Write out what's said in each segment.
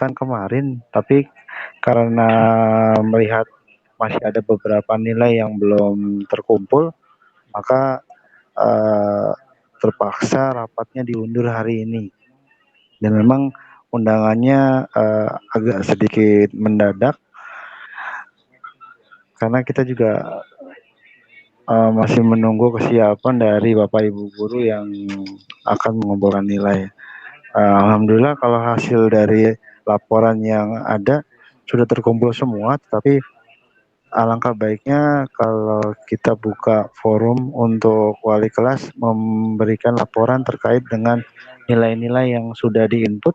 kan kemarin, tapi karena melihat masih ada beberapa nilai yang belum terkumpul, maka eh, terpaksa rapatnya diundur hari ini. Dan memang undangannya agak sedikit mendadak karena kita juga masih menunggu kesiapan dari Bapak Ibu guru yang akan mengumpulkan nilai. Alhamdulillah kalau hasil dari laporan yang ada sudah terkumpul semua, tapi alangkah baiknya kalau kita buka forum untuk wali kelas memberikan laporan terkait dengan nilai-nilai yang sudah diinput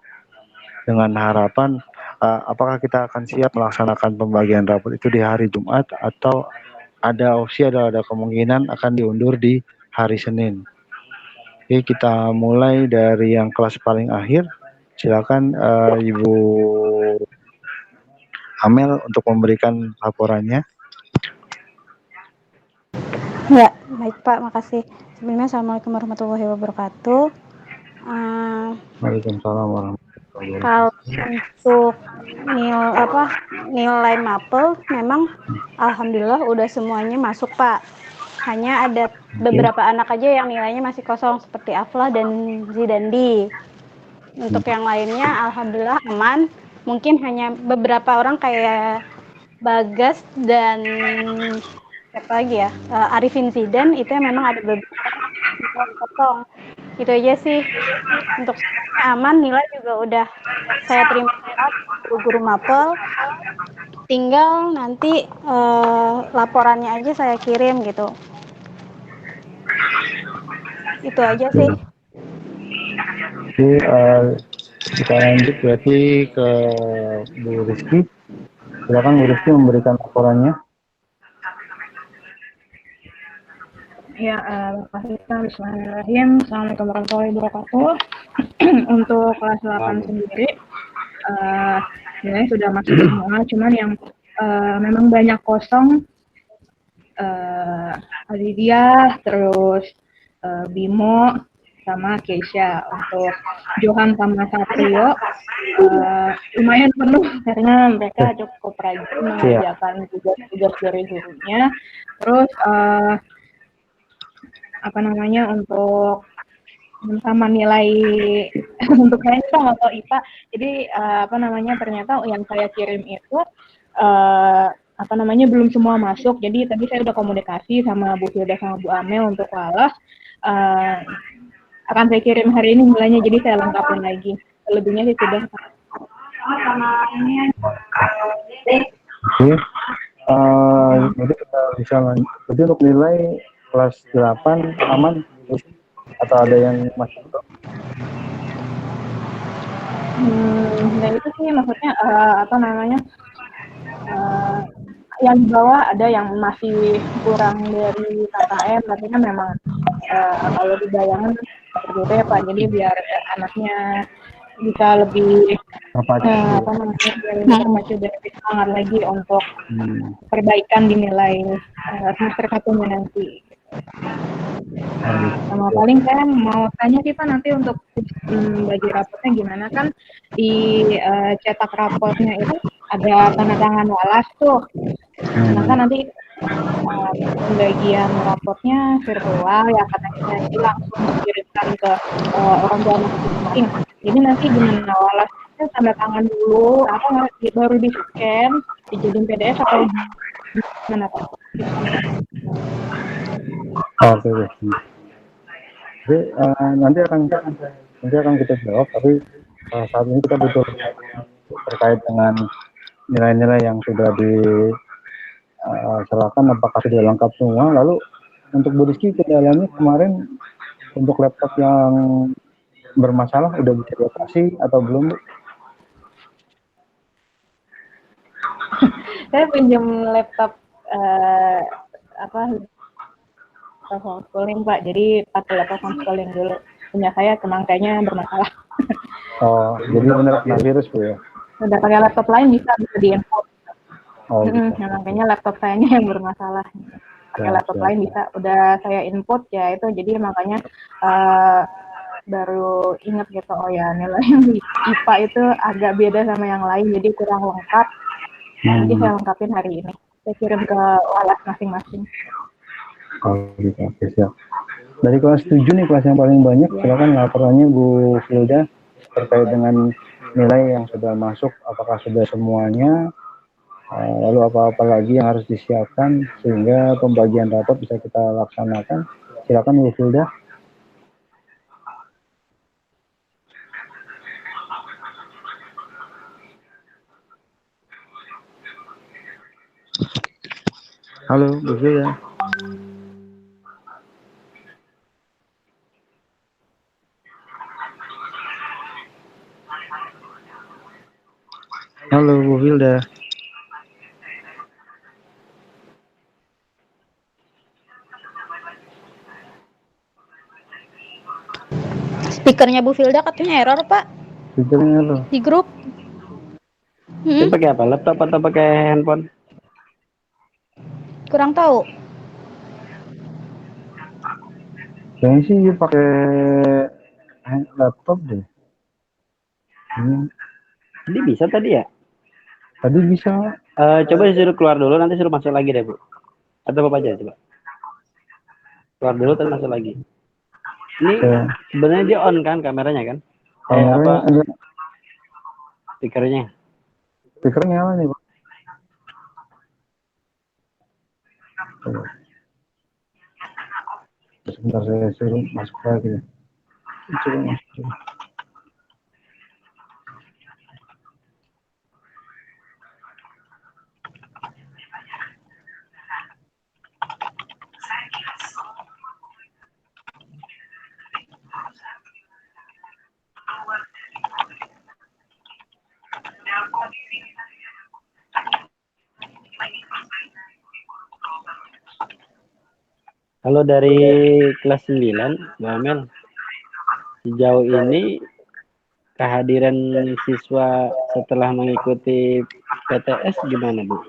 dengan harapan apakah kita akan siap melaksanakan pembagian rapot itu di hari Jumat atau ada kemungkinan akan diundur di hari Senin. Oke, kita mulai dari yang kelas paling akhir. Silakan Ibu Amel untuk memberikan laporannya. Ya, baik Pak, makasih. Sebelumnya Assalamualaikum warahmatullahi wabarakatuh. Waalaikumsalam warahmatullahi wabarakatuh. Kalau untuk nilai mapel, memang alhamdulillah udah semuanya masuk Pak. Hanya ada beberapa anak aja yang nilainya masih kosong seperti Aflah dan Zidandi. Untuk yang lainnya alhamdulillah aman. Mungkin hanya beberapa orang kayak Bagas dan siapa lagi ya, Arifin Zidan itu yang memang ada beberapa nilai kosong. Itu aja sih. Untuk semuanya aman, nilai juga udah saya terima guru mapel. Tinggal nanti laporannya aja saya kirim gitu. Itu aja sih. Oke, kita lanjut berarti ke Bu Rizky. Silakan Bu Rizky memberikan laporannya. Ya, bismillahirrahmanirrahim. Assalamualaikum warahmatullahi wabarakatuh. Untuk kelas 8 sendiri, nilai sudah masuk semua, cuman yang memang banyak kosong, Alidia, terus Bimo, sama Keisha. Untuk Johan sama Satrio, lumayan penuh karena mereka cukup rajin mengerjakan tugas-tugas dari gurunya. Terus untuk sama nilai untuk saya itu atau IPA, jadi ternyata yang saya kirim itu belum semua masuk. Jadi tadi saya udah komunikasi sama Bu Hilda sama Bu Amel untuk Walah, akan saya kirim hari ini nilainya, jadi saya lengkapin lagi. Selebihnya sih sudah. Oke, jadi kita bisa lanjut. Jadi untuk nilai kelas 8 aman atau ada yang masih belum? Dan itu sih maksudnya yang di bawah ada yang masih kurang dari KKM, tapi kan memang kalau di bayangan berbeda ya Pak, jadi biar anaknya bisa lebih terpacu dan lebih semangat lagi untuk perbaikan di nilai semester 1-nya nanti. Sama paling saya mau tanya sih Pak, nanti untuk bagi rapotnya gimana, kan di cetak rapotnya itu ada tanda tangan Walas tuh. Sedangkan nanti pembagian rapotnya virtual ya katanya, jadi langsung dikirimkan ke orang tua masing-masing. Jadi nanti gimana, Walasnya tanda tangan dulu atau baru di scan dijadiin PDF atau gimana Pak? Oke. Jadi nanti akan kita jawab, tapi saat ini kita butuh terkait dengan nilai-nilai yang sudah diserahkan apakah sudah lengkap semua. Lalu untuk Bu Rizky, kendalanya kemarin untuk laptop yang bermasalah udah bisa dioperasi atau belum, Bu? Saya pinjam laptop homeschooling Pak, jadi pakai laptop homeschooling dulu. Punya saya kayaknya bermasalah. Oh, jadi benar kena virus Bu ya? Udah pakai laptop lain bisa diinput. Gitu. Makanya laptop sayanya yang bermasalah. Pakai laptop lain bisa, udah saya input ya itu, jadi makanya baru ingat gitu, oh ya nilai yang di IPA itu agak beda sama yang lain, jadi kurang lengkap. Jadi saya lengkapin hari ini. Saya kirim ke walas masing-masing. Oh gitu, oke siap. Dari kelas 7 nih, kelas yang paling banyak, silakan laporannya Bu Hilda terkait dengan nilai yang sudah masuk, apakah sudah semuanya, lalu apa-apa lagi yang harus disiapkan sehingga pembagian rapot bisa kita laksanakan. Silakan Bu Hilda. Halo Bu Hilda. Halo Bu Hilda. Speakernya Bu Filda katanya error, Pak. Speakernya lo. Di grup. Itu pakai apa? Laptop atau pakai handphone? Kurang tahu. Kayaknya sih pakai laptop deh. Jadi bisa tadi ya? Tadi bisa. Coba disuruh keluar dulu, nanti suruh masuk lagi deh Bu. Atau Bapak aja coba. Keluar dulu terus masuk lagi. Ini sebenarnya dia on kan kameranya kan? Kameranya apa? Speakernya. Speakernya nyala nih Pak. Sebentar saya suruh masuk lagi. Coba masuk. Kalau dari kelas 9, Mbak Amel, sejauh ini kehadiran siswa setelah mengikuti PTS gimana Bu?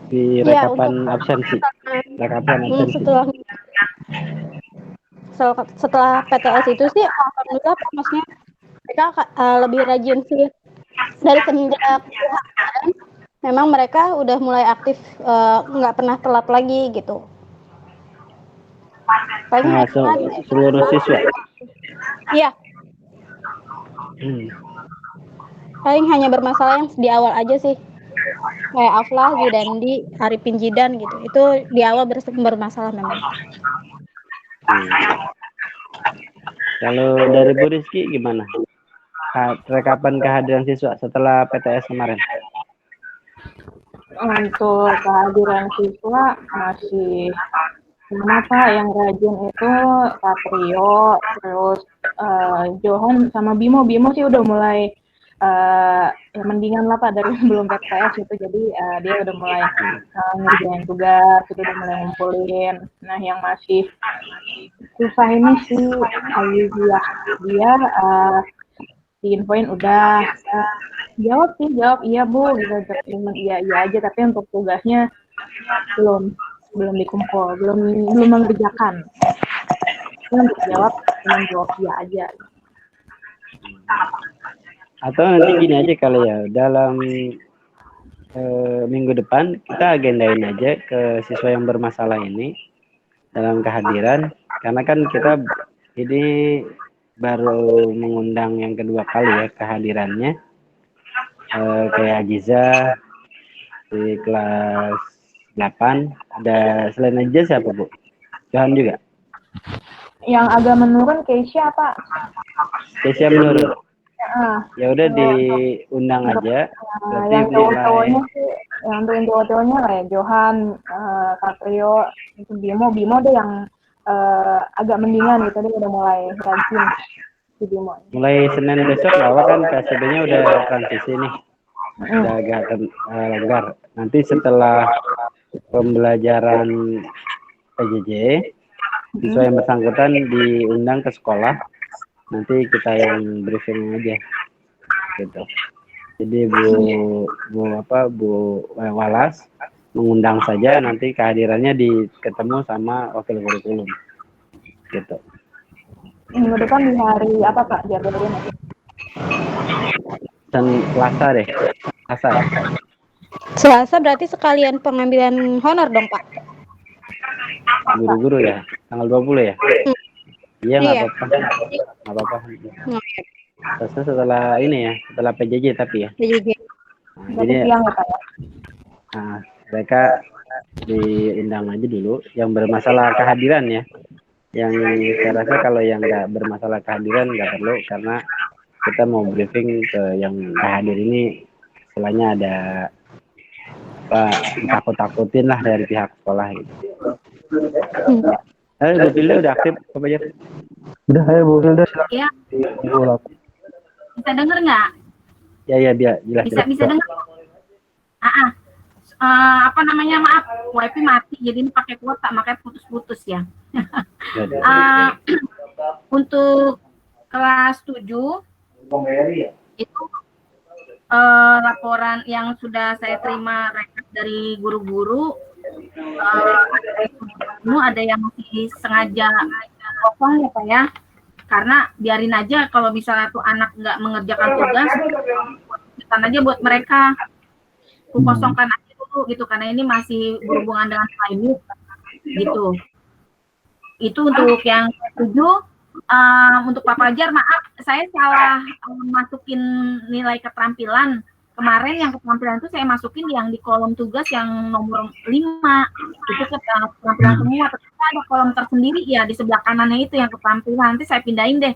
Di rekapan absensi. Rekapan absensi. Setelah PTS itu sih alhamdulillah Pak, maksudnya mereka lebih rajin sih dari semenjak kemarin. Memang mereka udah mulai aktif, nggak pernah telat lagi gitu. Paling seluruh siswa. Iya. Paling hanya bermasalah yang di awal aja sih. Kayak Aflah, Zidandi, Arifin Jidan gitu. Itu di awal bermasalah memang. Kalau dari Bu Rizky gimana? Rekapan kehadiran siswa setelah PTS kemarin? Untuk kehadiran siswa masih kenapa yang rajin itu Satrio, terus Johan sama Bimo sih udah mulai ya mendingan lah Pak dari sebelum PTS itu, jadi dia udah mulai ngerjain tugas, itu udah mulai ngumpulin. Nah yang masih susah ini sih Alizia, dia diinfoin udah jawab iya Bu gitu, cuman iya aja, tapi untuk tugasnya belum dikumpul, belum mengerjakan. Untuk jawab cuma jawab iya aja. Atau nanti gini aja kali ya, dalam minggu depan kita agendain aja ke siswa yang bermasalah ini dalam kehadiran, karena kan kita ini baru mengundang yang kedua kali ya kehadirannya. Kayak Ajiza di kelas 8, ada selain Ajiza siapa Bu? Johan juga? Yang agak menurun Keisha Pak. Keisha menurun? Ya udah diundang aja. Yang cowok-cowoknya sih, yang untuk cowok-cowoknya kayak Johan, Satrio, itu Bimo deh yang agak mendingan gitu, dia udah mulai rajin si Bimo. Mulai Senin besok bahwa kan PSBB-nya udah transisi nih, udah agak longgar. Nanti setelah pembelajaran PJJ, siswa yang bersangkutan diundang ke sekolah, nanti kita yang briefing aja gitu. Jadi Bu Walas mengundang saja, nanti kehadirannya ketemu sama wakil kurikulum gitu. Minggu depan di hari apa Pak jadwalnya? Dan Selasa deh. Selasa ya. Selasa berarti sekalian pengambilan honor dong, Pak. Guru-guru ya. Tanggal 20 ya. Iya, nggak Iya. apa-apa. Nggak apa-apa. Selasa setelah ini ya, setelah PJJ tapi ya. PJJ. Nah, Berarti jadi siang ya Pak ya? nah, mereka diundang aja dulu yang bermasalah kehadiran ya. Yang saya rasa kalau yang nggak bermasalah kehadiran nggak perlu, karena kita mau briefing ke yang hadir ini, istilahnya ada apa, takut-takutin lah dari pihak sekolah gitu. Bu Pilda udah aktif apa aja? Udah, ayo Bu Hilda silakan. Iya, Diulang. bisa denger nggak? Ya biar jelas. Bisa denger. Apa namanya, maaf, wifi mati, jadi ini pakai kuota, makanya putus-putus ya. Untuk kelas 7 itu laporan yang sudah saya terima rekap dari guru-guru, ada yang masih sengaja kosong ya Pak ya, karena biarin aja kalau misalnya tuh anak nggak mengerjakan tugas, kita aja buat mereka tuh kosongkan aja dulu gitu, karena ini masih berhubungan dengan climate gitu. Itu untuk yang 7. Untuk Pak Fajar, maaf saya salah masukin nilai keterampilan. Kemarin yang keterampilan itu saya masukin yang di kolom tugas yang nomor 5. Itu keterampilan semua, ternyata ada kolom tersendiri ya di sebelah kanannya itu yang keterampilan. Nanti saya pindahin deh.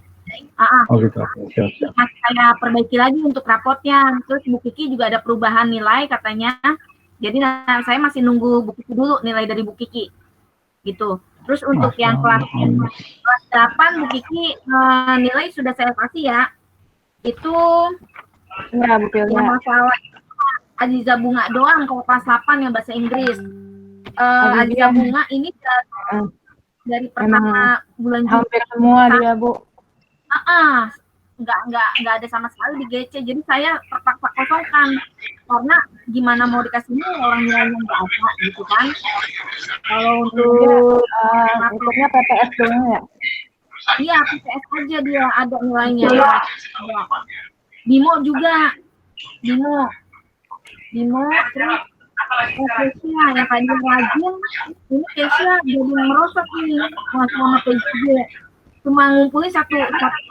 Oh gitu. Siap. Masih saya perbaiki lagi untuk rapotnya. Terus Bu Kiki juga ada perubahan nilai katanya. Jadi saya masih nunggu Bu Kiki dulu, nilai dari Bu Kiki. Gitu. Terus untuk yang kelas 8 Bu Kiki nilai sudah saya kasih ya. Itu Iya, Bu Pilda. yang masalah Aziza Bunga doang kalau kelas 8 yang bahasa Inggris. Aziza Bunga ini dari pertama bulan Juli Hampir semua dia, Bu. nggak ada sama sekali di GC. Jadi saya terpaksa kosongkan karena gimana mau dikasih nilai orang nilainya nggak ada gitu kan. Kalau untuk Ikutnya PPS doang ya? iya PPS aja dia ada nilainya. Bimo juga, Bimo terus Kesia yang tadi rajin, ini Kesia jadi merosot nih sama PJJ. Cuma ngumpulin satu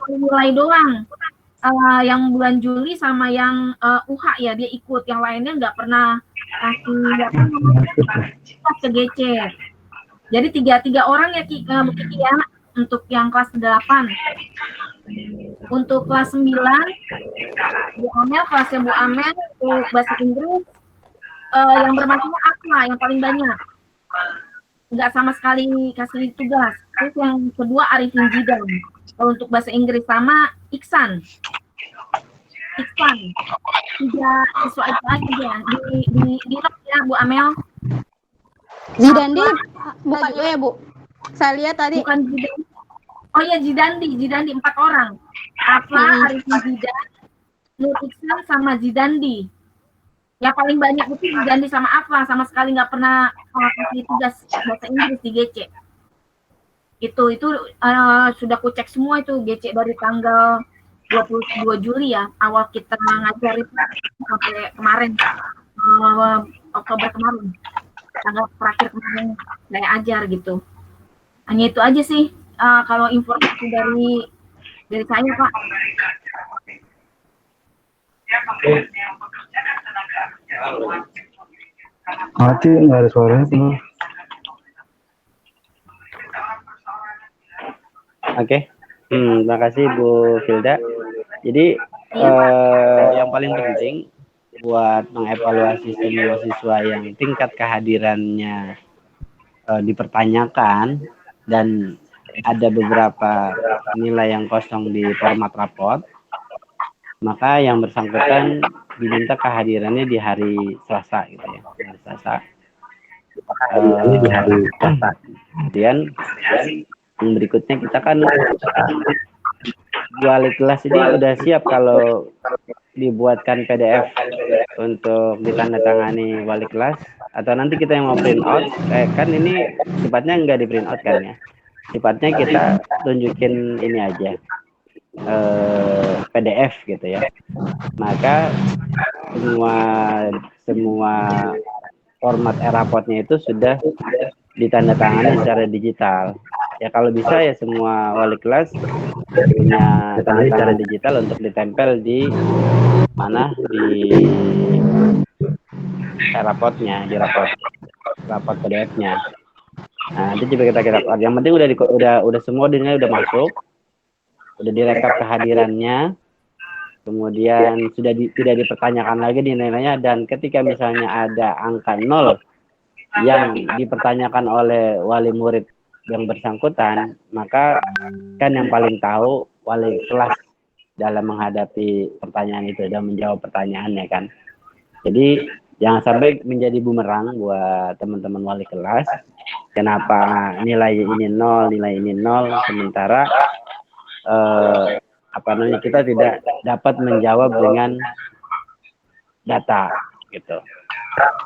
nilai doang. Yang bulan Juli sama yang UH ya dia ikut, yang lainnya nggak pernah kasih ke GC. Jadi tiga orang ya Bu Kiki ya untuk yang kelas 8. Untuk kelas 9 Bu Amel, kelasnya Bu Amel untuk bahasa Inggris yang bermasalah Akla yang paling banyak. Nggak sama sekali kasih tugas. Terus yang kedua Arifin Jidan. Kalau untuk bahasa Inggris sama Iksan. 3 siswa itu aja ya. Di ya Bu Amel. Zidandi bukan juga ya, Bu? Saya lihat tadi. Bukan Zidandi. Oh iya, Zidandi 4 orang. Afla, Arifin Zidan, Nur Iksan sama Zidandi. Yang paling banyak itu Zidandi sama Afla, sama sekali nggak pernah kasih tugas bahasa Inggris di GC. Itu sudah kucek semua itu GC dari tanggal 22 Juli ya, awal kita ngajar itu sampai kemarin Oktober kemarin, tanggal terakhir kemarin saya ajar gitu. Hanya itu aja sih kalau informasi dari saya Pak. Mati nggak ada suaranya tuh. Oke. Terima kasih Bu Filda. Jadi yang paling penting buat mengevaluasi semua siswa yang tingkat kehadirannya dipertanyakan dan ada beberapa nilai yang kosong di format raport, maka yang bersangkutan diminta kehadirannya di hari Selasa gitu ya, hari Selasa. Kemudian yang berikutnya kita kan wali kelas ini udah siap kalau dibuatkan PDF untuk ditandatangani wali kelas, atau nanti kita yang mau print out, kan ini sifatnya nggak di print out kan ya, sifatnya kita tunjukin ini aja, PDF gitu ya. Maka semua format e-rapotnya itu sudah ditandatangani secara digital. Ya kalau bisa ya semua wali kelas punya tanda tangan digital untuk ditempel di mana, di rapotnya, di rapot PDF-nya. Nah, itu juga kita yang penting udah semua nilai udah masuk, udah direkap kehadirannya, kemudian sudah tidak dipertanyakan lagi nilainya, dan ketika misalnya ada angka 0 yang dipertanyakan oleh wali murid yang bersangkutan, maka kan yang paling tahu wali kelas dalam menghadapi pertanyaan itu dan menjawab pertanyaannya kan. Jadi jangan sampai menjadi bumerang buat teman-teman wali kelas. Kenapa nilai ini 0, sementara kita tidak dapat menjawab dengan data gitu.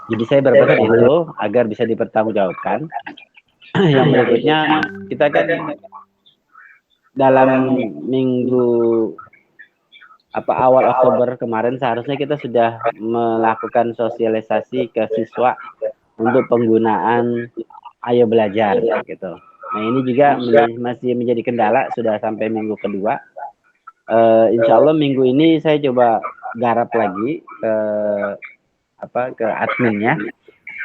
Jadi saya berpesan itu agar bisa dipertanggungjawabkan. Yang berikutnya, kita kan dalam minggu awal Oktober kemarin seharusnya kita sudah melakukan sosialisasi ke siswa untuk penggunaan Ayo Belajar gitu. Nah ini juga masih menjadi kendala, sudah sampai minggu kedua. Insya Allah minggu ini saya coba garap lagi ke adminnya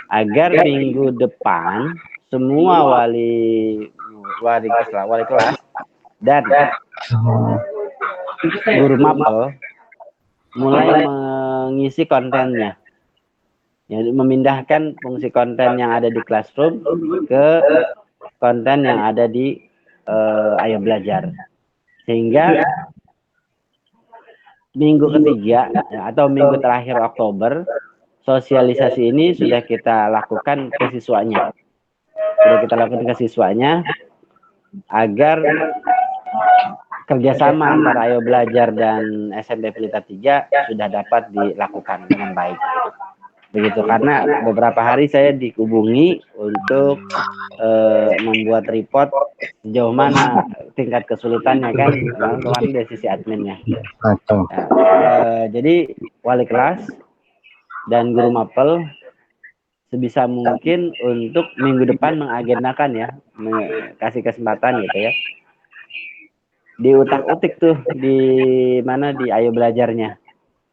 agar minggu depan semua wali kelas dan guru mapel mulai mengisi kontennya, ya, memindahkan fungsi konten yang ada di Classroom ke konten yang ada di Ayo Belajar, sehingga minggu ketiga atau minggu terakhir Oktober sosialisasi ini sudah kita lakukan ke siswanya, agar kerjasama antara Ayo Belajar dan SMP Pelita 3 sudah dapat dilakukan dengan baik. Begitu, karena beberapa hari saya dihubungi untuk membuat report sejauh mana tingkat kesulitannya kan, kemarin dari sisi adminnya. Jadi wali kelas dan guru mapel sebisa mungkin untuk minggu depan mengagendakan ya, kasih kesempatan gitu ya, diutak-utik tuh di mana di Ayo Belajarnya,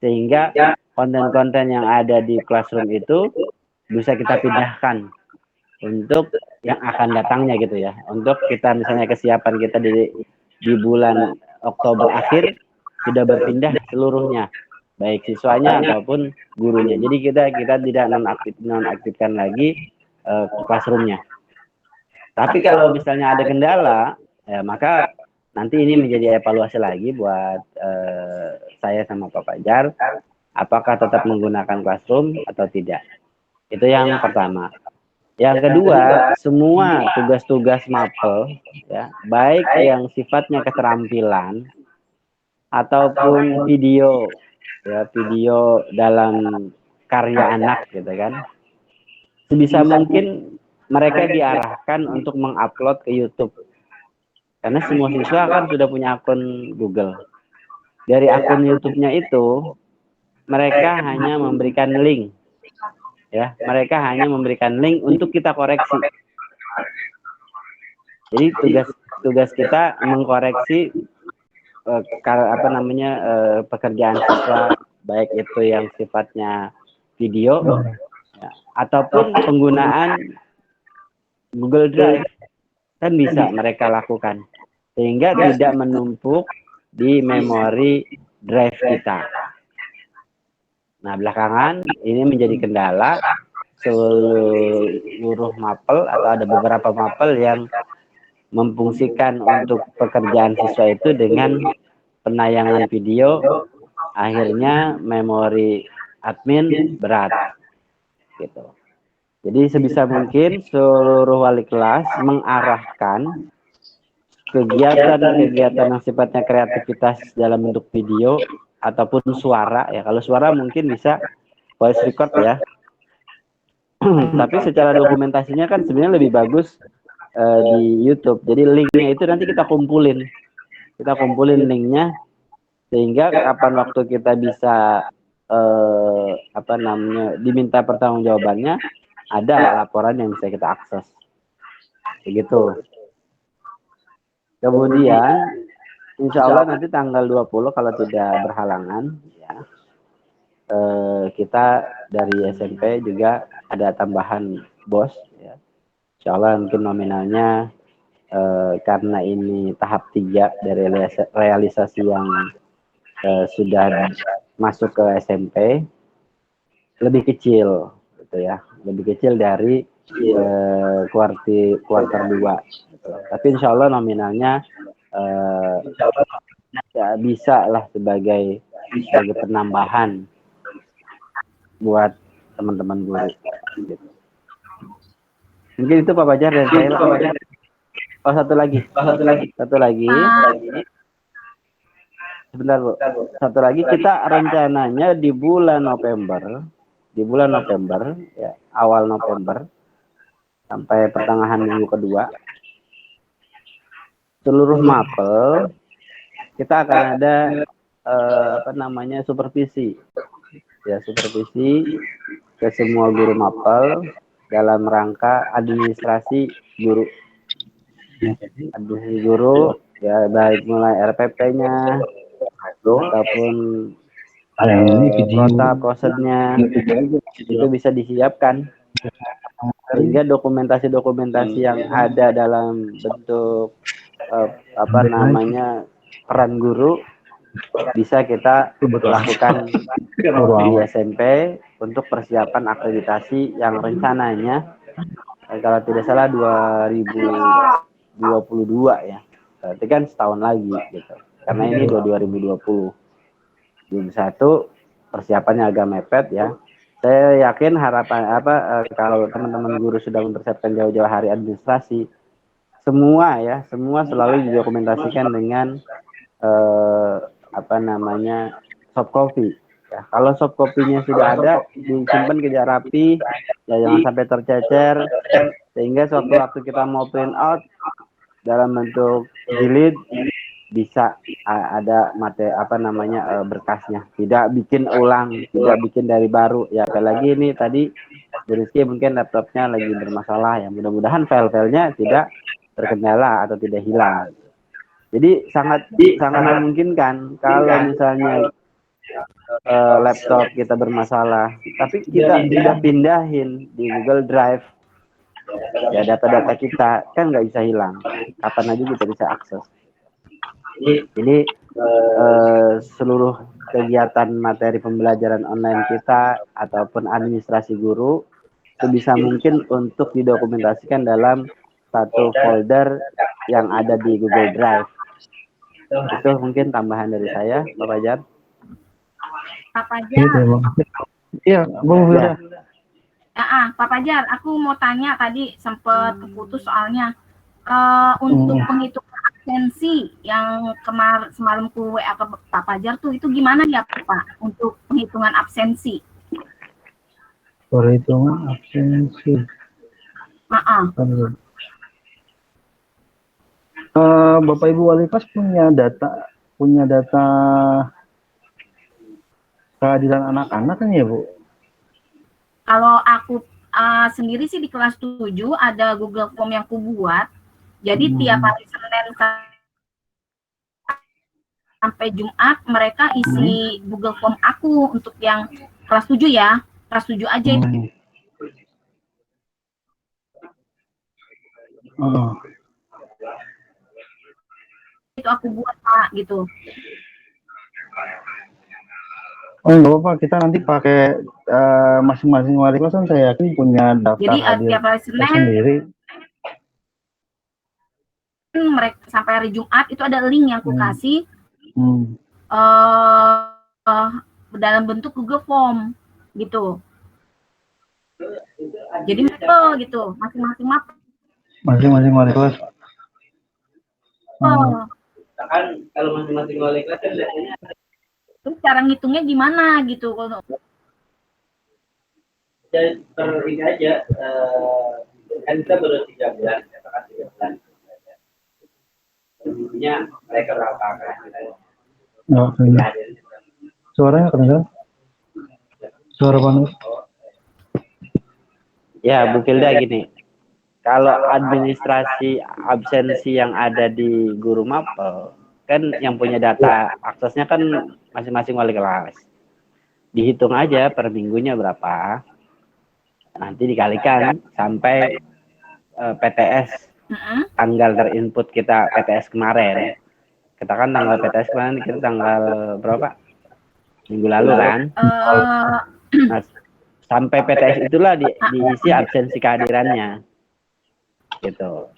sehingga konten-konten yang ada di Classroom itu bisa kita pindahkan untuk yang akan datangnya gitu ya, untuk kita misalnya kesiapan kita di bulan Oktober akhir sudah berpindah seluruhnya, baik siswanya ataupun gurunya. Jadi kita tidak nonaktifkan lagi Classroom-nya. Tapi kalau misalnya ada kendala, ya maka nanti ini menjadi evaluasi lagi buat saya sama Pak Fajar, apakah tetap menggunakan Classroom atau tidak. Itu yang pertama. Yang kedua, semua tugas-tugas mapel, ya, baik yang sifatnya keterampilan ataupun video, ya, video dalam karya anak, gitu kan, sebisa mungkin mereka diarahkan untuk mengupload ke YouTube. Karena semua siswa kan sudah punya akun Google. Dari akun YouTube-nya itu, mereka hanya memberikan link. Ya, mereka hanya memberikan link untuk kita koreksi. Jadi tugas kita mengkoreksi pekerjaan siswa, baik itu yang sifatnya video ya, ataupun penggunaan Google Drive, kan bisa mereka lakukan, sehingga tidak menumpuk di memori drive kita. Nah, belakangan ini menjadi kendala seluruh mapel, atau ada beberapa mapel yang memfungsikan untuk pekerjaan siswa itu dengan penayangan video, akhirnya memori admin berat gitu. Jadi sebisa mungkin seluruh wali kelas mengarahkan kegiatan-kegiatan yang sifatnya kreativitas dalam bentuk video ataupun suara, ya. Kalau suara mungkin bisa voice record ya. Tapi secara dokumentasinya kan sebenarnya lebih bagus di YouTube. Jadi linknya itu nanti kita kumpulin linknya, sehingga kapan waktu kita bisa diminta pertanggungjawabannya, ada laporan yang bisa kita akses. Begitu. Kemudian insya Allah nanti tanggal 20 kalau tidak berhalangan ya, kita dari SMP juga ada tambahan BOS ya. Insya Allah mungkin nominalnya karena ini tahap 3 dari realisasi yang sudah masuk ke SMP, lebih kecil gitu ya, lebih kecil dari kuarter 2 gitu. Tapi insya Allah nominalnya ya bisa lah sebagai penambahan buat teman-teman guru gitu. Mungkin itu Pak Fajar dan saya. Oh, satu lagi. Sebentar Bu. Satu lagi, kita rencananya di bulan November ya, awal November sampai pertengahan minggu kedua, seluruh mapel kita akan ada supervisi ke semua guru mapel dalam rangka administrasi guru ya, baik mulai RPP-nya ataupun prosednya itu bisa disiapkan, sehingga dokumentasi yang ada dalam bentuk peran guru bisa kita lakukan di SMP untuk persiapan akreditasi yang rencananya kalau tidak salah 2022 ya. Berarti kan setahun lagi gitu. Karena ini 2020. 2021 persiapannya agak mepet ya. Saya yakin kalau teman-teman guru sudah mempersiapkan jauh-jauh hari administrasi, semua selalu didokumentasikan dengan soft copy. Ya, kalau soft copy-nya sudah ada, disimpan kejar rapi, ya jangan sampai tercecer, sehingga suatu waktu kita mau print out dalam bentuk jilid bisa ada berkasnya, tidak bikin ulang, tidak bikin dari baru. Ya apalagi ini tadi Rizky mungkin laptopnya lagi bermasalah, ya mudah-mudahan file-filenya tidak terkendala atau tidak hilang. Jadi sangat memungkinkan kalau misalnya laptop kita bermasalah, tapi kita sudah pindahin di Google Drive, ya data-data kita kan nggak bisa hilang, kapan aja kita bisa akses. Jadi seluruh kegiatan materi pembelajaran online kita ataupun administrasi guru itu bisa mungkin untuk didokumentasikan dalam satu folder yang ada di Google Drive. Itu mungkin tambahan dari saya, Pak Fajar. Pak Fajar. Iya, Bu. Pak Fajar, aku mau tanya, tadi sempat keputus soalnya. Untuk penghitungan absensi yang semalam ku WA ke Pak Fajar tuh, itu gimana ya Pak untuk penghitungan absensi? Perhitungan absensi. Bapak Ibu Wali Kelas punya data kehadiran anak-anak kan ya Bu? Kalau aku sendiri sih di kelas 7 ada Google Form yang ku buat. Jadi tiap hari Senin sampai Jumat mereka isi Google Form aku untuk yang kelas 7 ya. Kelas 7 aja itu. Itu aku buat Pak gitu. Oh nggak apa-apa, kita nanti pakai masing-masing wali kelas kan saya yakin punya daftar. Jadi tiap hari Senin sendiri. Mereka sampai hari Jumat itu ada link yang aku kasih dalam bentuk Google Form gitu. Jadi gitu masing-masing wali kelas. Kan kalau masing-masing wali kelas kan biasanya terus cara ngitungnya gimana gitu? Ini aja Kan kita baru 3 bulan, katakan 3 bulan. Minggunya mereka berapa kan? Oke. Suaranya kedengaran? Suara panas. Ya, Bu Filda gini. Kalau administrasi absensi yang ada di guru mapel, kan yang punya data aksesnya kan masing-masing wali kelas. Dihitung aja per minggunya berapa. Nanti dikalikan sampai PTS tanggal terinput kita PTS kemarin. Katakan tanggal PTS kemarin kita tanggal berapa? Minggu lalu kan? Nah, sampai PTS itulah diisi absensi kehadirannya. Gitu.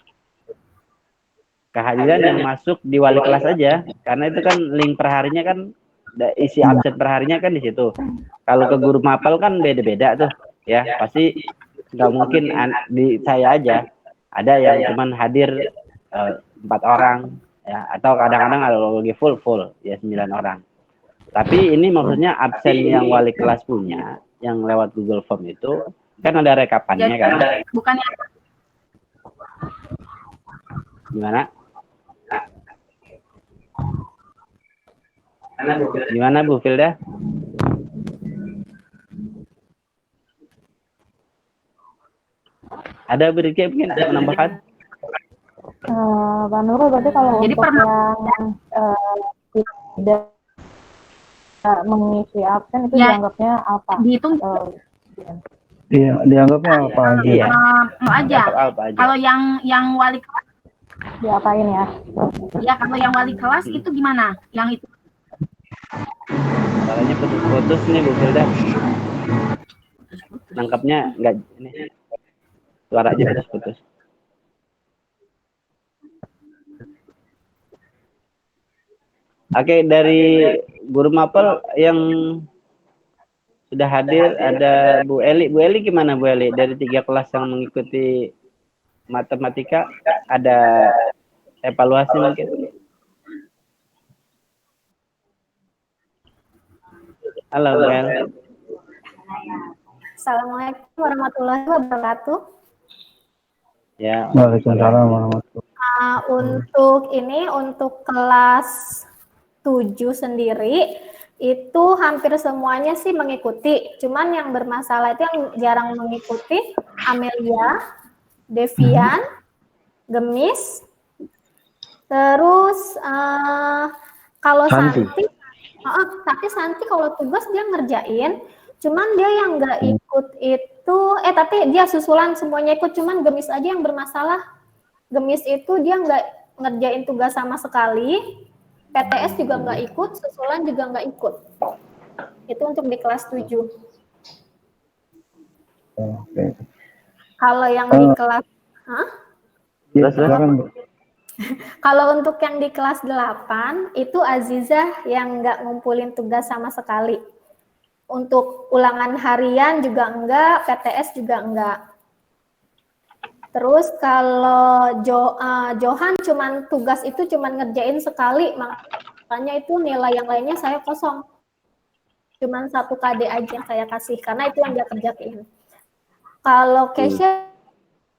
Kehadiran yang masuk di wali kelas aja, karena itu kan link perharinya kan isi absen perharinya kan di situ. Kalau ke guru mapel kan beda-beda tuh, ya pasti nggak mungkin di saya aja. Ada yang cuman hadir 4 orang, ya atau kadang-kadang ada lagi full ya 9 orang. Tapi ini maksudnya absen yang wali kelas punya, yang lewat Google Form itu kan ada rekapannya kan? Bukannya Gimana? Gimana Bu Filda? Ada berikutnya mungkin menambahkan? Pak Nurul, berarti kalau Jadi untuk yang tidak mengisi absen itu Ya. dianggapnya apa? dihitung Iya, dianggapnya apa aja? Iya. aja. Apa aja? Kalau yang wali kelas, Diapain ya? ya kalau yang wali kelas itu gimana? Yang itu Suaranya putus-putus nih Bu Filda. Nangkapnya enggak ini. Suara aja putus-putus. Oke, dari guru mapel yang sudah hadir ada Bu Eli. Bu Eli gimana Bu Eli? Dari 3 kelas yang mengikuti matematika ada evaluasi mungkin? Halo Bu El. Assalamualaikum warahmatullahi wabarakatuh. Ya. Waalaikumsalam warahmatullahi. Untuk kelas 7 sendiri itu hampir semuanya sih mengikuti. Cuman yang bermasalah itu yang jarang mengikuti Amelia, Devian, Gemis. Terus kalau Santi, tapi Santi kalau tugas dia ngerjain. Cuman dia yang nggak ikut itu, tapi dia susulan semuanya ikut. Cuman Gemis aja yang bermasalah. Gemis itu dia nggak ngerjain tugas sama sekali. PTS juga nggak ikut, susulan juga nggak ikut. Itu untuk di kelas 7. Oke. Kalau yang di kelas, Ya, silakan, Bu. kalau untuk yang di kelas 8 itu Azizah yang nggak ngumpulin tugas sama sekali. Untuk ulangan harian juga enggak, PTS juga enggak. Terus kalau Johan cuman tugas itu cuman ngerjain sekali, makanya itu nilai yang lainnya saya kosong. Cuman 1 KD aja yang saya kasih, karena itu yang dia kerjain. Kalau Kesha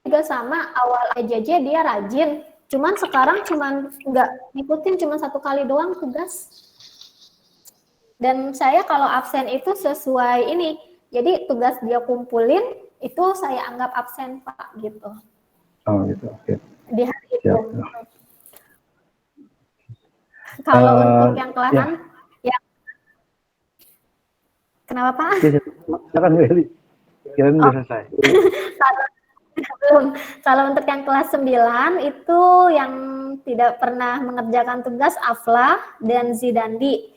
juga sama, awal AJJ dia rajin, cuman sekarang cuman nggak ngikutin, cuman 1 kali doang tugas. Dan saya kalau absen itu sesuai ini, jadi tugas dia kumpulin, itu saya anggap absen Pak, gitu. Oh gitu, oke. Di hari itu. Siap. Kalau untuk yang kelahan, ya. Kenapa Pak? Silakan Bu Eli. Kirain udah selesai. Kalau untuk yang kelas 9 itu yang tidak pernah mengerjakan tugas Afla dan Zidandi.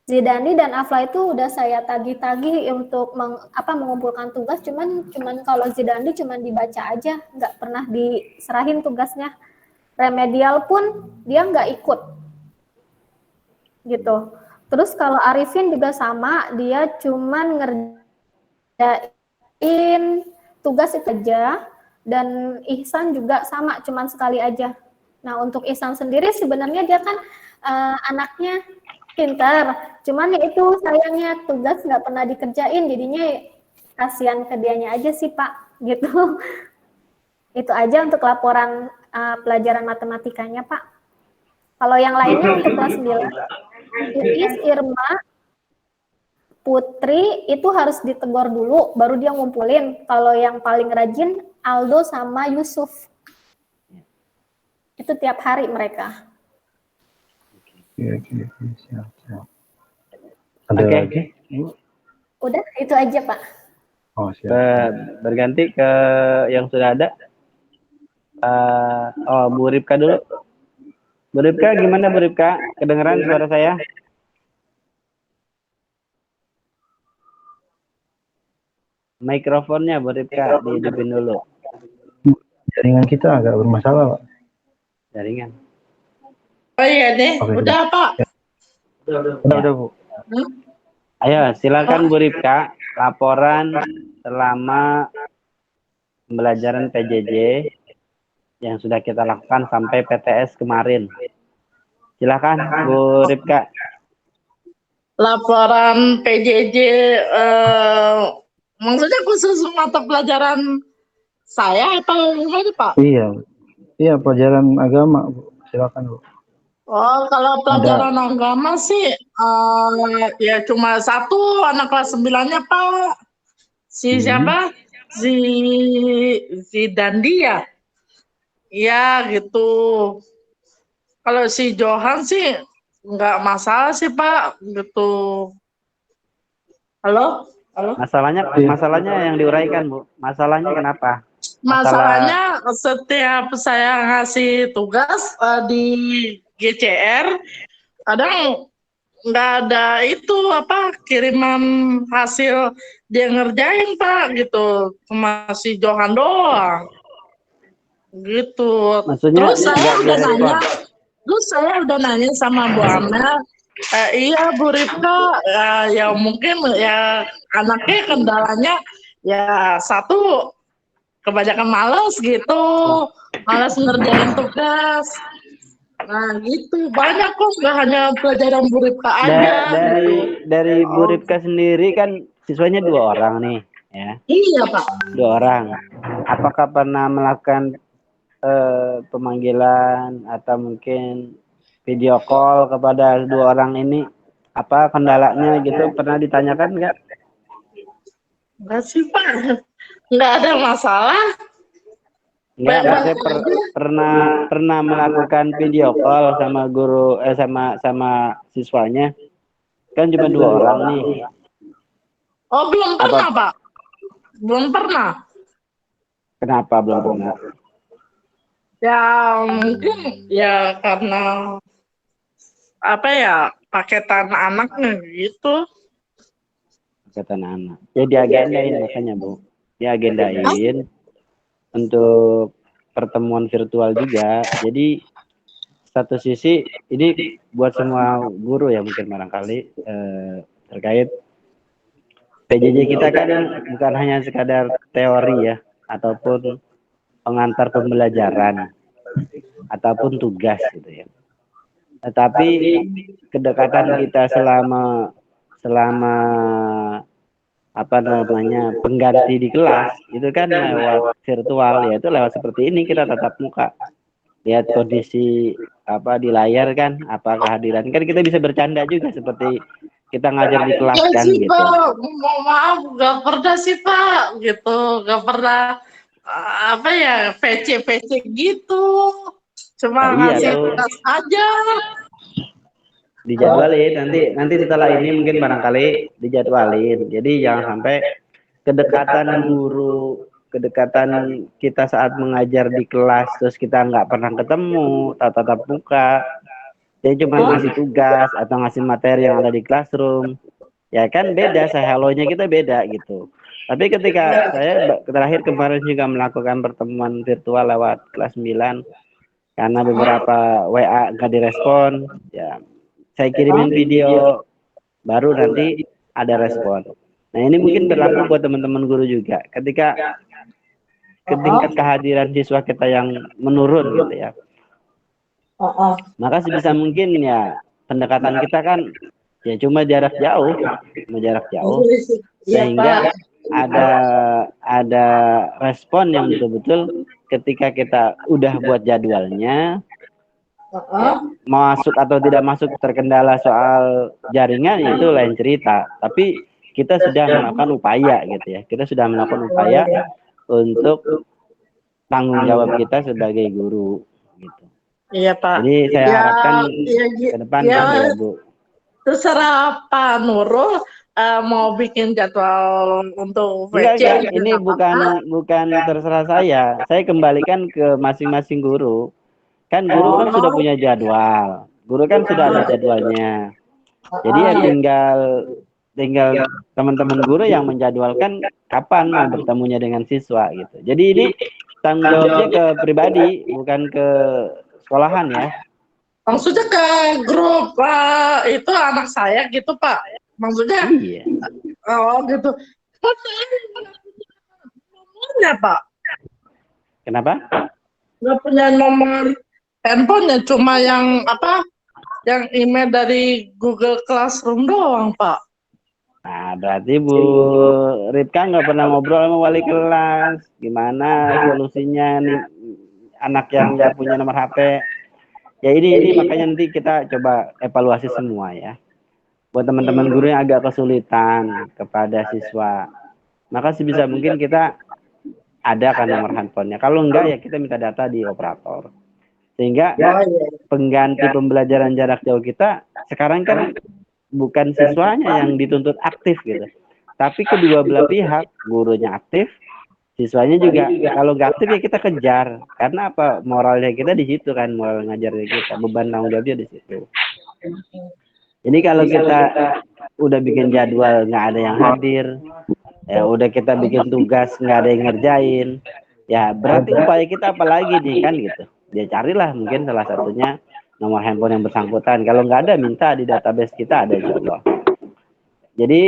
Zidandi dan Afla itu udah saya tagih-tagih untuk mengumpulkan tugas, cuman kalau Zidandi cuman dibaca aja, nggak pernah diserahin tugasnya. Remedial pun dia nggak ikut, gitu. Terus kalau Arifin juga sama, dia cuman ngerjain tugas itu aja, dan Ihsan juga sama, cuman sekali aja. Nah untuk Ihsan sendiri sebenarnya dia kan anaknya pintar, cuman ya itu sayangnya tugas nggak pernah dikerjain, jadinya kasihan ke dianya aja sih Pak, gitu. Itu aja untuk laporan pelajaran matematikanya, Pak. Kalau yang lainnya untuk kelas 9, Iis, Irma, Putri itu harus ditegur dulu, baru dia ngumpulin. Kalau yang paling rajin, Aldo sama Yusuf. Itu tiap hari mereka. Oke, siap. Ada Oke. lagi? Udah, itu aja, Pak. Oh, siap. Berganti ke yang sudah ada. Bu Ripka dulu. Bu Ripka, gimana Bu Ripka? Kedengeran suara saya? Mikrofonnya Bu Ripka dihidupin dulu. Jaringan kita agak bermasalah, Pak. Jaringan. Oh iya deh, Oke, udah Pak. Udah, Bu. Ayo, silakan Bu Ripka, laporan selama pembelajaran PJJ yang sudah kita lakukan sampai PTS kemarin. Silakan Bu Ripka. Laporan PJJ maksudnya khusus mata pelajaran saya atau gimana Pak? Iya, pelajaran agama, Bu. Silakan, Bu. Oh, kalau pelajaran agama sih ya cuma satu anak kelas 9-nya Pak. Siapa? Si Dandi ya? Iya gitu. Kalau si Johan sih nggak masalah sih Pak gitu. Halo? Masalahnya yang diuraikan Bu. Masalahnya kenapa? Masalahnya setiap saya ngasih tugas di GCR kadang nggak ada itu kiriman hasil dia ngerjain Pak gitu, cuma si Johan doang gitu. Maksudnya Terus saya udah nanya sama Bu Amel, iya Bu Ripka, ya mungkin ya anaknya kendalanya ya satu kebanyakan malas gitu, malas ngerjain tugas. Nah gitu, banyak kok, nggak hanya pelajaran Bu Ripka aja. Dari Bu Ripka sendiri kan siswanya 2 orang nih, ya. Iya Pak. 2 orang. Apakah pernah melakukan pemanggilan atau mungkin video call kepada 2 orang ini? Apa kendalanya gitu? Pernah ditanyakan nggak? Nggak sih Pak, nggak ada masalah. Enggak, maksudnya pernah melakukan video call sama guru sama siswanya. Kan cuma 2 orang nih. Oh, belum pernah, Pak. Belum pernah. Kenapa belum pernah? Ya, mungkin ya karena paketan anaknya gitu. Paketan anak. Ya diagendain makanya, Bu. Diagendain untuk pertemuan virtual juga. Jadi satu sisi ini buat semua guru ya mungkin barangkali terkait PJJ kita kan bukan hanya sekadar teori ya ataupun pengantar pembelajaran ataupun tugas gitu ya. Tetapi kedekatan kita selama pengganti di kelas itu kan lewat virtual, yaitu lewat seperti ini kita tatap muka, lihat kondisi di layar kan, kehadiran kan kita bisa bercanda juga seperti kita ngajar di kelas kan gitu. Pak, maaf nggak pernah sih Pak gitu, nggak pernah PC gitu, cuma ngasih tugas aja. Dijadwalin nanti setelah ini mungkin barangkali dijadwalin. Jadi jangan sampai kedekatan kita saat mengajar di kelas terus kita nggak pernah ketemu tatap muka. Dia cuma ngasih tugas atau ngasih materi yang ada di classroom. Ya kan beda, hello-nya kita beda gitu. Tapi ketika saya terakhir kemarin juga melakukan pertemuan virtual lewat kelas 9 karena beberapa WA nggak direspon, ya saya kirimin video baru nanti ada respon. Nah ini mungkin berlaku buat teman-teman guru juga. Ketika tingkat kehadiran siswa kita yang menurun gitu ya, maka sebisa mungkin ya pendekatan kita kan ya cuma jarak jauh, sehingga ada respon yang betul-betul ketika kita udah buat jadwalnya, masuk atau tidak masuk terkendala soal jaringan itu lain cerita. Tapi kita sudah melakukan upaya gitu ya. Kita sudah melakukan upaya untuk tanggung jawab kita sebagai guru gitu. Iya Pak. Jadi saya harapkan ke depan gitu ya Bu. Terserah Pak Nurul mau bikin jadwal untuk VC. Enggak. Ini bukan terserah saya. Saya kembalikan ke masing-masing guru. Kan guru kan sudah punya jadwal. Guru kan sudah ada jadwalnya. Jadi ya tinggal teman-teman guru yang menjadwalkan kapan mau bertemunya dengan siswa gitu. Jadi ini tanggung jawabnya ke pribadi, bukan ke sekolahan ya. Maksudnya ke grup itu anak saya gitu Pak. Maksudnya Iya. oh gitu. Nomornya Pak. Kenapa? Nggak punya nomor handphonenya, cuma yang yang email dari Google Classroom doang Pak. Nah, berarti Bu Ripka nggak pernah ngobrol sama wali kelas. Gimana solusinya nih anak yang nggak punya nomor HP? Ya ini makanya nanti kita coba evaluasi semua ya. Buat teman-teman guru yang agak kesulitan kepada siswa, maka sebisa mungkin kita ada kan nomor handphonenya. Kalau enggak ya kita minta data di operator. Sehingga pengganti pembelajaran jarak jauh kita sekarang kan bukan siswanya yang dituntut aktif gitu. Tapi kedua belah pihak, gurunya aktif, siswanya juga. Kalau nggak aktif ya kita kejar. Karena apa? Moralnya kita di situ kan, moral ngajarnya kita, beban tanggung jawabnya di situ. Jadi kalau kita udah bikin jadwal nggak ada yang hadir, ya udah kita bikin tugas nggak ada yang ngerjain, ya berarti upaya kita apa lagi nih kan gitu. Dia carilah mungkin salah satunya nomor handphone yang bersangkutan. Kalau nggak ada minta di database kita ada insya Allah. Jadi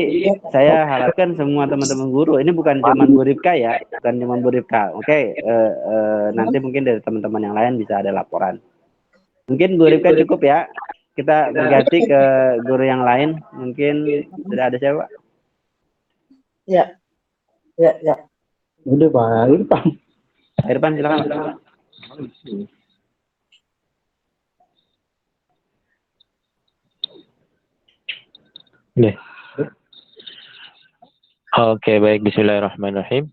saya harapkan semua teman-teman guru, ini bukan cuma Bu Ripka ya, bukan cuma Bu Ripka. Oke, nanti mungkin dari teman-teman yang lain bisa ada laporan. Mungkin Bu Ripka cukup ya. Kita berganti ke guru yang lain. Mungkin sudah ada siapa? Ya. Udah Pak Irfan. Irfan silakan. Nih. Oke, baik. Bismillahirrahmanirrahim.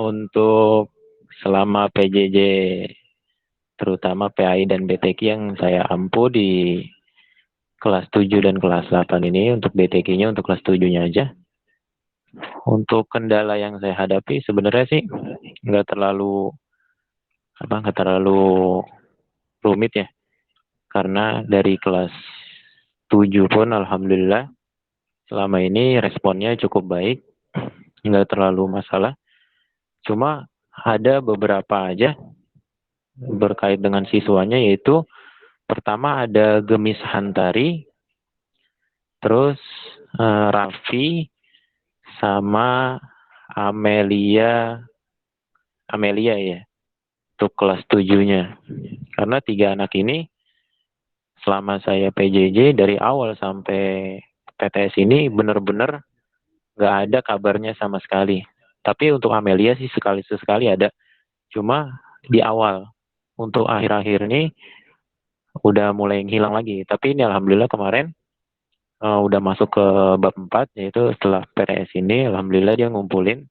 Untuk selama PJJ, terutama PAI dan BTQ yang saya ampu di kelas 7 dan kelas 8 ini, untuk BTQ-nya untuk kelas 7-nya aja. Untuk kendala yang saya hadapi sebenarnya sih nggak terlalu rumit ya. Karena dari kelas 7 pun alhamdulillah selama ini responnya cukup baik, nggak terlalu masalah. Cuma ada beberapa aja berkait dengan siswanya, yaitu pertama ada Gemis Hantari, terus Raffi sama Amelia ya, untuk kelas 7-nya. Karena 3 anak ini selama saya PJJ dari awal sampai PTS ini benar-benar nggak ada kabarnya sama sekali. Tapi untuk Amelia sih sekali-sekali ada, cuma di awal. Untuk akhir-akhir ini udah mulai hilang lagi. Tapi ini alhamdulillah kemarin udah masuk ke bab 4, yaitu setelah PTS ini alhamdulillah dia ngumpulin.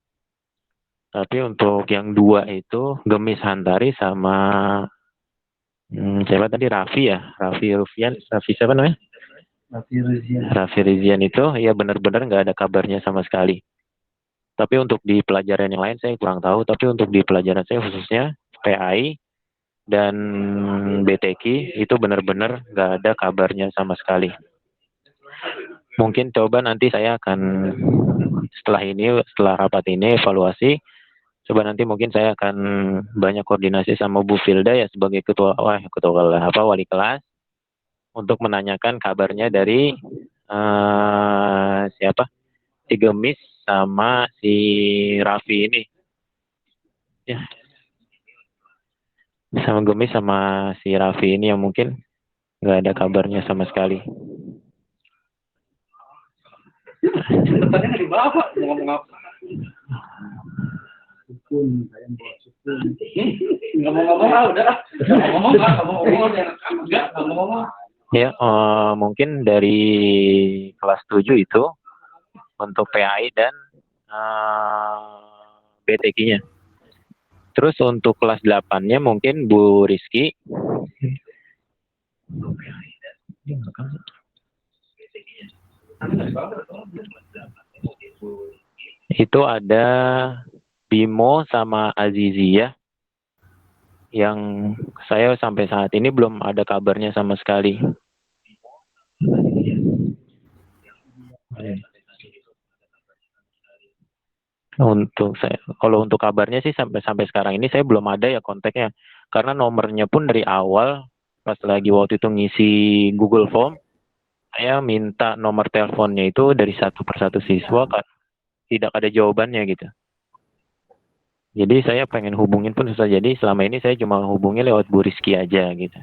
Tapi untuk yang 2 itu Gemis Hantari sama siapa tadi, Raffi ya, Raffi siapa namanya? Raffi Rizian itu ya benar-benar nggak ada kabarnya sama sekali. Tapi untuk di pelajaran yang lain saya kurang tahu. Tapi untuk di pelajaran saya khususnya PAI dan BTQ itu benar-benar nggak ada kabarnya sama sekali. Mungkin coba nanti saya akan setelah rapat ini evaluasi, coba nanti mungkin saya akan banyak koordinasi sama Bu Filda ya sebagai wali kelas untuk menanyakan kabarnya dari si Gemis sama si Raffi ini ya, sama Gemis sama si Raffi ini yang mungkin nggak ada kabarnya sama sekali. Ya, mungkin dari kelas 7 itu untuk PAI dan BTQ-nya. Terus untuk kelas 8-nya mungkin Bu Rizky. Itu ada Bimo sama Azizi ya. Yang saya sampai saat ini belum ada kabarnya sama sekali. Kalau untuk kabarnya sih sampai sekarang ini saya belum ada ya kontaknya. Karena nomornya pun dari awal pas lagi waktu itu ngisi Google Form, saya minta nomor teleponnya itu dari satu persatu siswa kan tidak ada jawabannya gitu. Jadi saya pengen hubungin pun susah. Jadi selama ini saya cuma hubungi lewat Bu Rizky aja gitu.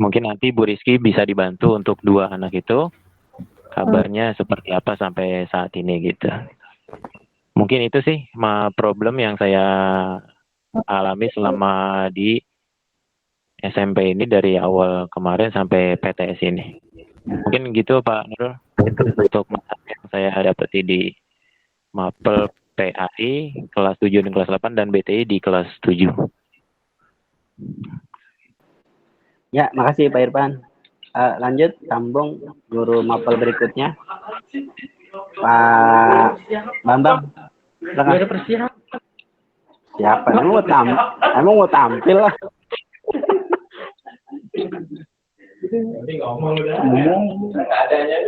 Mungkin nanti Bu Rizky bisa dibantu untuk 2 anak itu. Kabarnya seperti apa sampai saat ini gitu. Mungkin itu sih problem yang saya alami selama di SMP ini dari awal kemarin sampai PTS ini. Mungkin gitu Pak Nurul untuk masalah yang saya dapati di Mapel PAI kelas 7 dan kelas 8 dan BTI di kelas 7. Ya, makasih Pak Irfan. Lanjut, sambung guru Mapel berikutnya. Pak Bambang. Siapa? Emang mau tampil lah. Ngomong udah. Nggak adanya.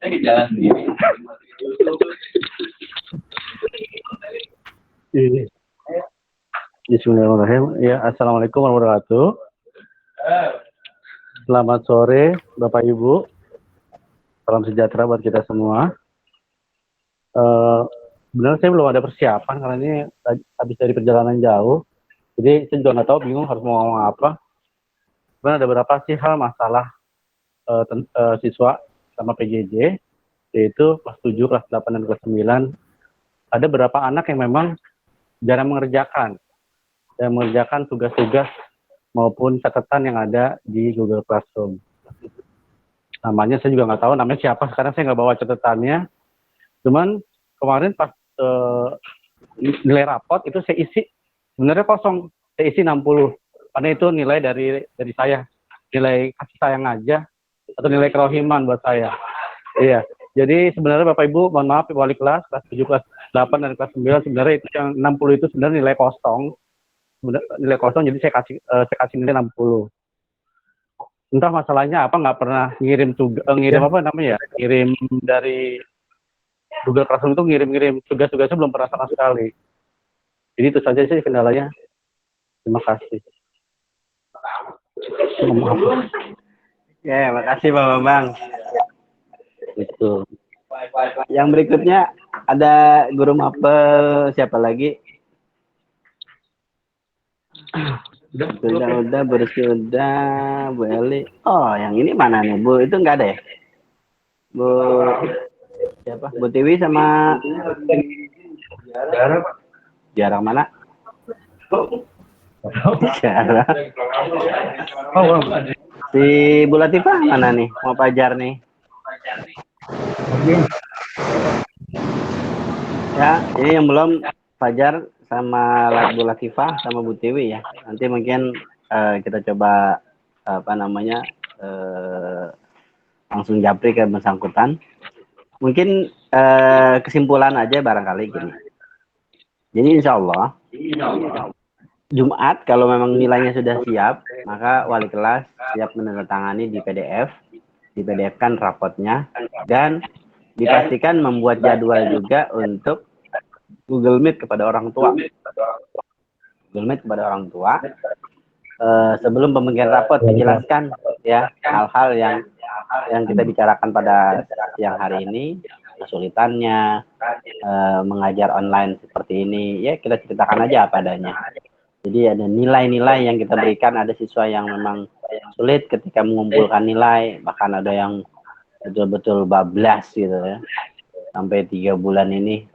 Saya jalan sendiri. Bismillahirrahmanirrahim. Ya, assalamualaikum warahmatullahi wabarakatuh. Selamat sore, Bapak Ibu. Salam sejahtera buat kita semua. Sebenarnya saya belum ada persiapan karena ini habis dari perjalanan jauh. Jadi saya juga nggak tahu, bingung harus mau ngomong apa. Sebenarnya ada beberapa sih hal masalah siswa sama PJJ, yaitu kelas 7, kelas 8, dan kelas 9. Ada beberapa anak yang memang jarang mengerjakan tugas-tugas maupun catatan yang ada di Google Classroom. Namanya saya juga nggak tahu namanya siapa, sekarang saya nggak bawa catatannya. Cuman kemarin pas nilai rapot itu saya isi, sebenarnya kosong, saya isi 60. Karena itu nilai dari saya, nilai kasih sayang aja, atau nilai kerohiman buat saya. Iya, jadi sebenarnya Bapak Ibu, mohon maaf, wali kelas 7, kelas 8, dan kelas 9, sebenarnya itu yang 60 itu sebenarnya nilai kosong. Jadi saya kasih nilai 60. Entah masalahnya apa, nggak pernah ngirim dari Google Classroom itu ngirim tugas-tugasnya belum pernah sama sekali. Jadi itu saja sih kendalanya. Terima kasih. Ya, makasih Pak Bambang. Itu. Yang berikutnya ada guru Mapel siapa lagi? Udah, Bu Rizky udah, Bu Eli. Oh, yang ini mana nih, Bu? Itu nggak ada ya? Bu siapa? Bu Tiwi sama Jarang mana? Jarang. Si Bu Latifah mana nih? Mau pajar nih? Ya, ini yang belum Fajar sama Bu Latifah sama Bu Tiwi ya. Nanti mungkin kita coba langsung japri ke bersangkutan. Mungkin kesimpulan aja barangkali gini. Jadi insya Allah Jumat kalau memang nilainya sudah siap, maka wali kelas siap menandatangani di PDF, di-PDF-kan rapotnya, dan dipastikan membuat jadwal juga untuk Google Meet kepada orang tua. Google Meet kepada orang tua. Sebelum pembagian rapot dijelaskan ya hal-hal yang kita bicarakan pada siang hari ini, kesulitannya mengajar online seperti ini, ya kita ceritakan aja apa adanya. Jadi ada nilai-nilai yang kita berikan, ada siswa yang memang sulit ketika mengumpulkan nilai, bahkan ada yang betul-betul bablas gitu ya, sampai 3 bulan ini,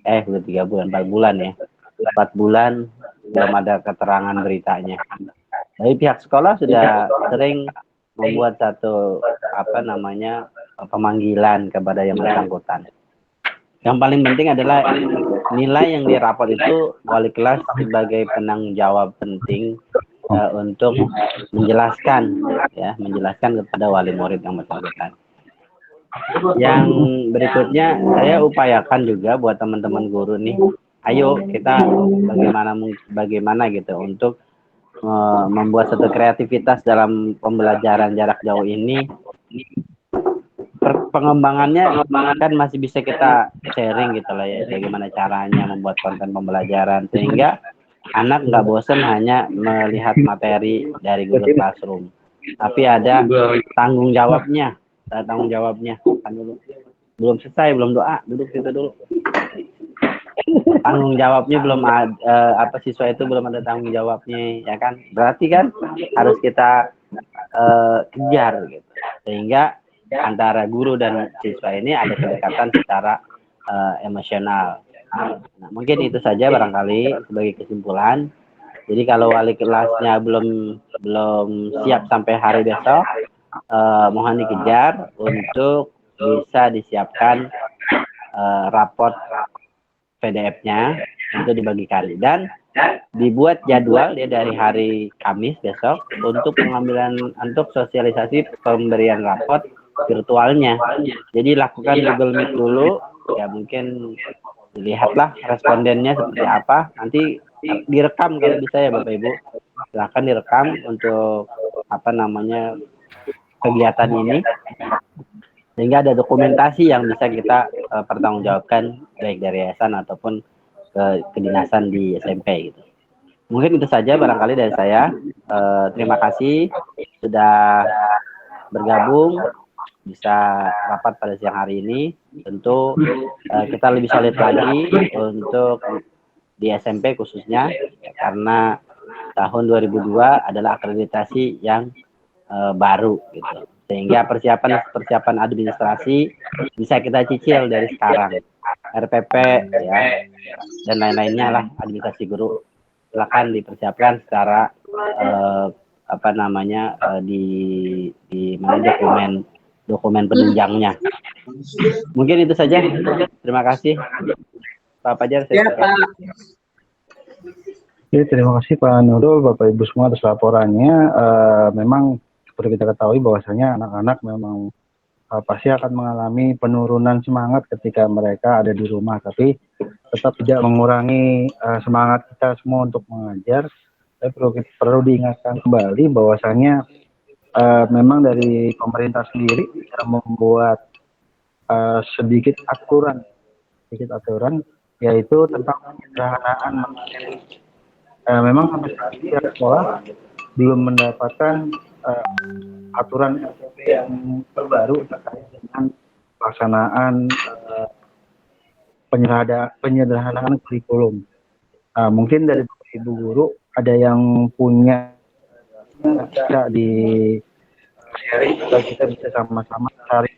udah 3 bulan, 4 bulan ya, 4 bulan belum ada keterangan beritanya. Dari pihak sekolah sudah sering membuat satu pemanggilan kepada yang bersangkutan. Yang paling penting adalah nilai yang dirapot itu wali kelas sebagai penanggung jawab penting untuk menjelaskan kepada wali murid yang bersangkutan. Yang berikutnya saya upayakan juga buat teman-teman guru nih, ayo kita bagaimana gitu untuk membuat satu kreativitas dalam pembelajaran jarak jauh ini. Pengembangannya kan masih bisa kita sharing gitu lah ya, bagaimana caranya membuat konten pembelajaran sehingga anak nggak bosan hanya melihat materi dari Google Classroom, tapi ada tanggung jawabnya. Kan dulu belum selesai, belum doa, duduk situ dulu. Tanggung jawabnya belum ada, siswa itu belum ada tanggung jawabnya, ya kan? Berarti kan harus kita kejar gitu, sehingga antara guru dan siswa ini ada kedekatan secara emosional. Nah, mungkin itu saja barangkali sebagai kesimpulan. Jadi kalau wali kelasnya belum siap sampai hari besok, mohon dikejar untuk bisa disiapkan raport PDF-nya untuk dibagikan dan dibuat jadwal ya dari hari Kamis besok untuk sosialisasi pemberian raport virtualnya. Jadi lakukan Google Meet dulu, ya mungkin dilihatlah respondennya seperti apa. Nanti direkam kalau bisa ya Bapak Ibu. Silakan direkam untuk kegiatan ini, sehingga ada dokumentasi yang bisa kita pertanggungjawabkan baik dari yayasan ataupun kedinasan di SMP gitu. Mungkin itu saja barangkali dari saya. Terima kasih sudah bergabung, bisa rapat pada siang hari ini. Tentu kita lebih solid lagi untuk di SMP khususnya, karena tahun 2002 adalah akreditasi yang baru gitu, sehingga persiapan administrasi bisa kita cicil dari sekarang, RPP ya dan lain-lainnya lah, administrasi guru silakan dipersiapkan secara di mana dokumen penunjangnya. Mungkin itu saja, terima kasih Pak Fajar. Ya, Pak. Oke, terima kasih Pak Nurul, Bapak Ibu semua atas laporannya. Memang seperti kita ketahui bahwasanya anak-anak memang pasti akan mengalami penurunan semangat ketika mereka ada di rumah, tapi tetap tidak mengurangi semangat kita semua untuk mengajar. Tapi perlu diingatkan kembali bahwasanya memang dari pemerintah sendiri bisa membuat sedikit aturan, yaitu tentang penyederhanaan materi. Memang sampai saat ini sekolah belum mendapatkan aturan yang terbaru terkait dengan pelaksanaan penyederhanaan kurikulum. Mungkin dari ibu guru ada yang punya bisa di sharing, kita bisa sama-sama cari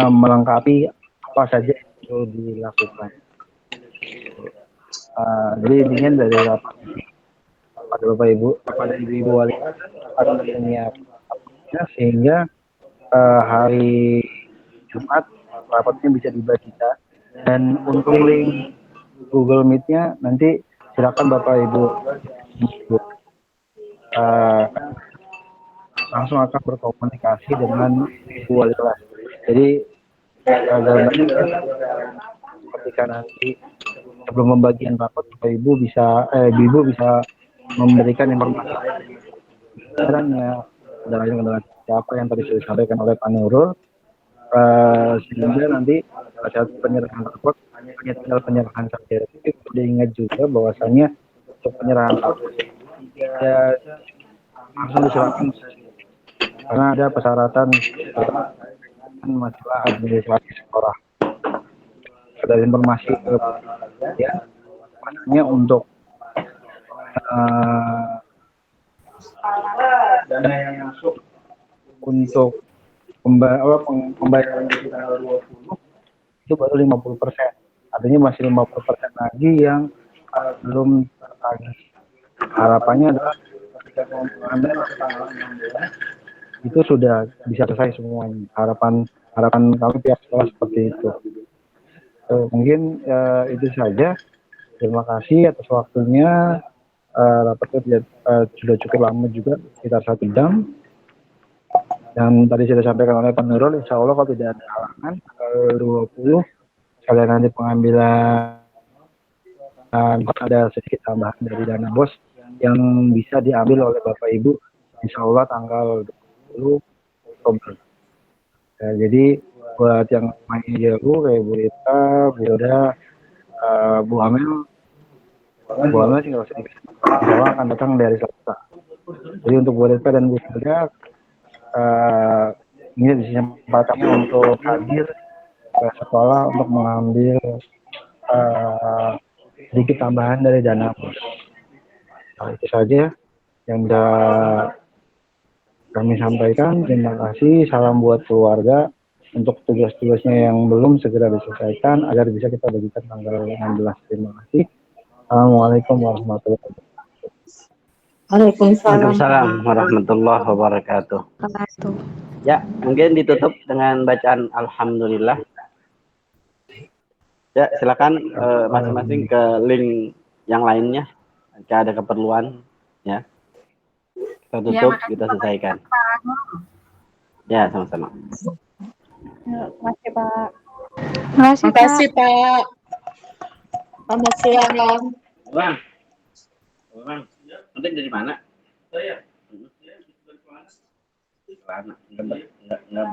melengkapi apa saja yang perlu dilakukan. Jadi ingin dari rapat pada Bapak Ibu, kepada Ibu Wali akan menyiapkannya sehingga hari Jumat rapatnya bisa dibagikan, dan untuk link Google Meet-nya nanti silakan Bapak Ibu langsung akan berkomunikasi dengan Ibu Wali kelas. Jadi ketika nanti sebelum pembagian rapat, Bapak Ibu bisa memberikan informasi dengan siapa yang tadi sudah disampaikan oleh Pak Nurul, sehingga nanti saat penyerahan raport hanya tinggal penyerahan saja. Tapi diingat juga bahwasanya untuk penyerahan raport ya langsung diserahkan karena ada persyaratan masalah administrasi sekolah. Ada informasi ya makanya untuk dana yang masuk untuk pembayaran di tanggal 20 itu baru 50%. Artinya masih 50% lagi yang belum tertagih. Harapannya adalah ketika mengambil tanggal 16 itu sudah bisa selesai semuanya. Harapan kami pihak sekolah seperti itu. Mungkin itu saja. Terima kasih atas waktunya. Rapatnya sudah cukup lama juga, sekitar 1 jam. Dan tadi sudah disampaikan oleh Pak Nurul, insya Allah kalau tidak ada halangan, tanggal 20 sekalian nanti pengambilan ada sedikit tambahan dari dana BOS yang bisa diambil oleh Bapak Ibu, insya Allah tanggal 20 Oktober. Ya, jadi buat yang main jauh kayak Bu Rita, Bu Yoda, Bu Amel sih nggak usah dikasih. Insya Allah akan datang dari Selasa. Jadi untuk Bu Rita dan Bu Yoda, ini kesempatannya untuk hadir ke sekolah untuk mengambil sedikit tambahan dari dana BOS. Nah, itu saja yang bisa kami sampaikan. Terima kasih. Salam buat keluarga. Untuk tugas-tugasnya yang belum segera diselesaikan agar bisa kita bagikan tanggal 16. Terima kasih. Assalamualaikum warahmatullahi wabarakatuh. Waalaikumsalam warahmatullahi wabarakatuh. Ya, mungkin ditutup dengan bacaan Alhamdulillah. Ya, silakan masing-masing ke link yang lainnya jika ada keperluan. Ya, kita tutup, kita selesaikan. Ya, sama-sama. Terima kasih Pak. Terima kasih Pak. Selamat siang. Bang, nanti dari mana? Saya. Enggak.